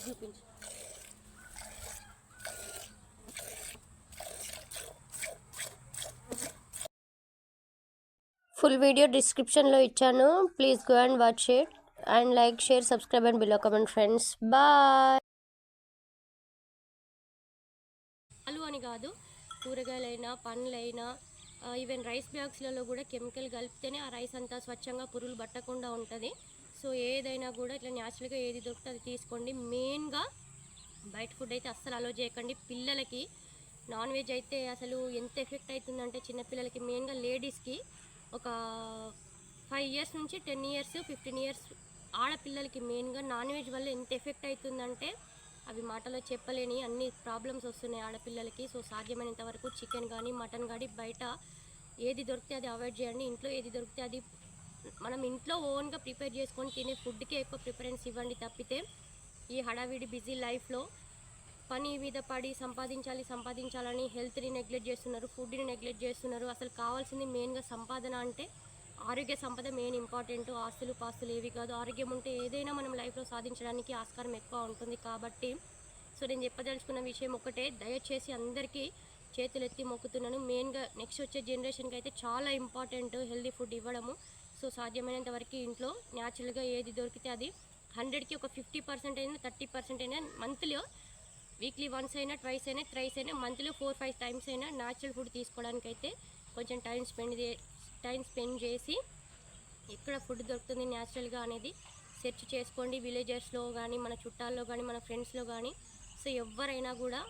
చూపించు. Full video డిస్క్రిప్షన్లో ఇచ్చాను, please go and watch it and like, share, subscribe and below comment friends. Bye. ఆలు అని కాదు, కూరగాయలైనా పండ్లైనా ఈవెన్ రైస్ బ్యాగ్స్లలో కూడా కెమికల్ కలిపితేనే ఆ రైస్ అంతా స్వచ్ఛంగా పురుగులు పట్టకుండా ఉంటుంది. సో ఏదైనా కూడా ఇట్లా న్యాచురల్గా ఏది దొరికితే అది తీసుకోండి. మెయిన్గా బయట ఫుడ్ అయితే అస్సలు అలో చేయకండి. పిల్లలకి నాన్ వెజ్ అయితే అసలు ఎంత ఎఫెక్ట్ అవుతుందంటే చిన్నపిల్లలకి, మెయిన్గా లేడీస్కి ఒక 5 ఇయర్స్ నుంచి 10 ఇయర్స్ 15 ఇయర్స్ ఆడపిల్లలకి మెయిన్గా నాన్ వెజ్ వల్ల ఎంత ఎఫెక్ట్ అవుతుందంటే అవి మాటలో చెప్పలేని అన్ని ప్రాబ్లమ్స్ వస్తున్నాయి ఆడపిల్లలకి. సో సాధ్యమైనంత వరకు చికెన్ కానీ మటన్ కానీ బయట ఏది దొరికితే అది అవాయిడ్ చేయండి. ఇంట్లో ఏది దొరికితే అది మనం ఇంట్లో ఓన్గా ప్రిపేర్ చేసుకొని తినే ఫుడ్కే ఎక్కువ ప్రిఫరెన్స్ ఇవ్వండి. తప్పితే ఈ హడావిడి బిజీ లైఫ్లో పని మీద పడి సంపాదించాలని హెల్త్ని నెగ్లెక్ట్ చేస్తున్నారు, ఫుడ్ని నెగ్లెక్ట్ చేస్తున్నారు. అసలు కావాల్సింది మెయిన్గా సంపాదన అంటే ఆరోగ్య సంపద మెయిన్ ఇంపార్టెంట్. ఆస్తులు పాస్తులు ఏవి కాదు. ఆరోగ్యం ఉంటే ఏదైనా మనం లైఫ్లో సాధించడానికి ఆస్కారం ఎక్కువ ఉంటుంది. కాబట్టి సో నేను చెప్పదలుచుకున్న విషయం ఒకటే, దయచేసి అందరికీ చేతులెత్తి మొక్కుతున్నాను. మెయిన్గా నెక్స్ట్ వచ్చే జనరేషన్కి అయితే చాలా ఇంపార్టెంట్ హెల్దీ ఫుడ్ ఇవ్వడము. సో సాధ్యమైనంత వరకు ఇంట్లో న్యాచురల్గా ఏది దొరికితే అది 100కి ఒక 50% అయినా 30% అయినా మంత్లో వీక్లీ వన్స్ అయినా ట్వైస్ అయినా థ్రైస్ అయినా మంత్లో 4-5 టైమ్స్ అయినా న్యాచురల్ ఫుడ్ తీసుకోవడానికి అయితే కొంచెం టైం స్పెండ్ చేసి ఎక్కడ ఫుడ్ దొరుకుతుంది న్యాచురల్గా అనేది సెర్చ్ చేసుకోండి. విలేజెస్లో కానీ మన చుట్టాల్లో కానీ మన ఫ్రెండ్స్లో కానీ. సో ఎవరైనా కూడా